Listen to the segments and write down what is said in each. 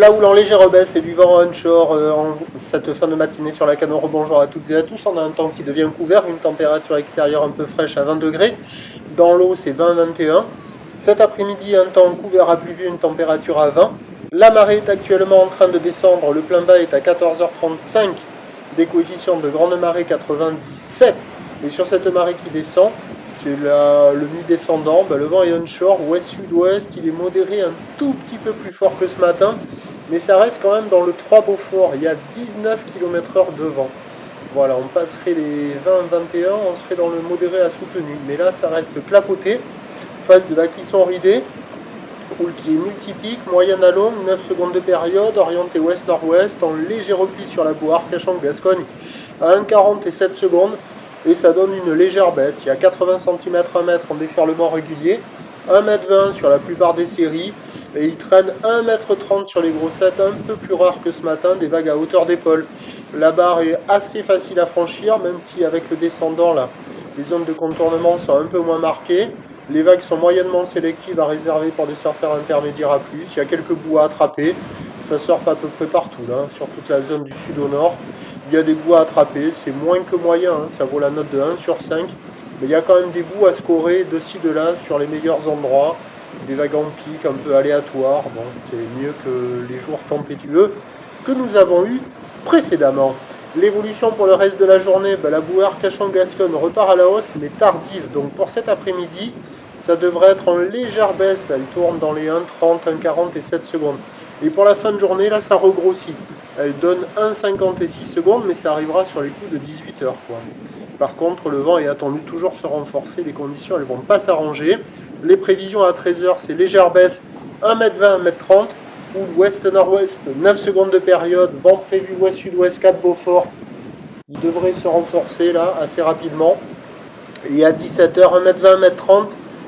là où en légère baisse et du vent onshore en cette fin de matinée sur la Canon. Rebonjour à toutes et à tous. On a un temps qui devient couvert, une température extérieure un peu fraîche à 20 degrés. Dans l'eau, c'est 20-21. Cet après-midi, un temps couvert à pluvieux, une température à 20. La marée est actuellement en train de descendre. Le plein bas est à 14h35. Des coefficients de grande marée 97. Et sur cette marée qui descend, c'est le mi-descendant, le vent est onshore, ouest-sud-ouest, il est modéré un tout petit peu plus fort que ce matin, mais ça reste quand même dans le 3 Beaufort, il y a 19 km/h de vent. Voilà, on passerait les 20-21, on serait dans le modéré à soutenu, mais là ça reste clapoté, phase de la clisson ridée, houle qui est multipique, moyenne à longue, 9 secondes de période, orienté ouest-nord-ouest, en léger repli sur la boue Arcachon-Gascogne à 1,40 et 7 secondes. Et ça donne une légère baisse. Il y a 80 cm 1 mètre en déferlement régulier, 1,20 m sur la plupart des séries, et il traîne 1,30 m sur les grossettes, un peu plus rares que ce matin, des vagues à hauteur d'épaule. La barre est assez facile à franchir, même si avec le descendant, là, les zones de contournement sont un peu moins marquées. Les vagues sont moyennement sélectives à réserver pour des surfeurs intermédiaires à plus. Il y a quelques bouts à attraper. Ça surfe à peu près partout, là, sur toute la zone du sud au nord. Il y a des bouts à attraper, c'est moins que moyen, ça vaut la note de 1 sur 5. Mais il y a quand même des bouts à scorer de ci, de là, sur les meilleurs endroits. Des vagues en pic un peu aléatoires. Bon, c'est mieux que les jours tempétueux que nous avons eus précédemment. L'évolution pour le reste de la journée, la boue Arcachon-Gascogne repart à la hausse, mais tardive. Donc pour cet après-midi, ça devrait être en légère baisse. Elle tourne dans les 1,30, 1,40 et 7 secondes. Et pour la fin de journée, là, ça regrossit. Elle donne 1,50 et 6 secondes, mais ça arrivera sur les coups de 18 h. Par contre, le vent est attendu toujours se renforcer. Les conditions, elles ne vont pas s'arranger. Les prévisions à 13 h, c'est légère baisse, 1,20 m, 1,30 m. Ou ouest-nord-ouest, 9 secondes de période. Vent prévu ouest-sud-ouest, 4 Beaufort. Il devrait se renforcer là, assez rapidement. Et à 17 h, 1,20 m, 1,30 m.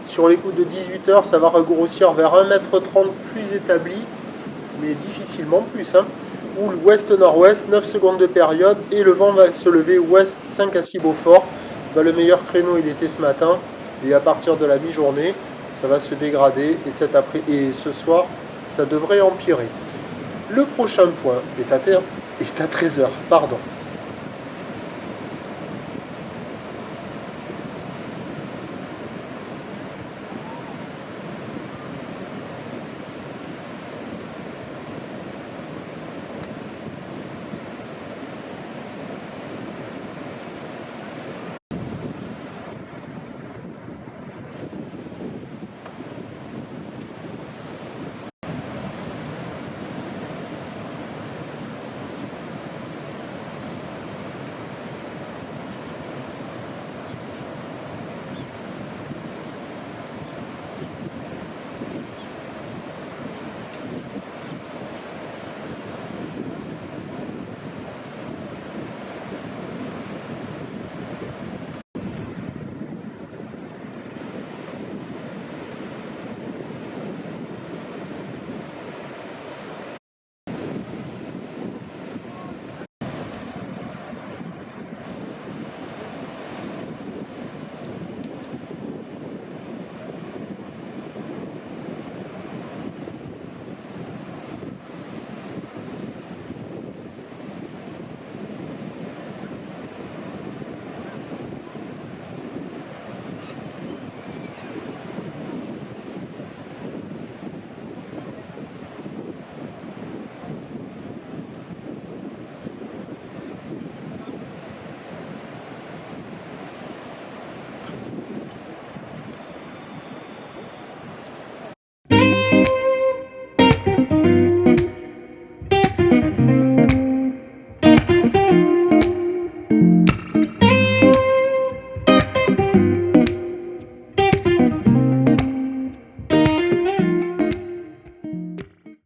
Sur les coups de 18 h, ça va regrossir vers 1,30 m plus établi, mais difficilement plus. Ou ouest-nord-ouest, 9 secondes de période, et le vent va se lever ouest 5 à 6 Beaufort. Le meilleur créneau, il était ce matin, et à partir de la mi-journée, ça va se dégrader, et ce soir, ça devrait empirer. Le prochain point est à 13 h.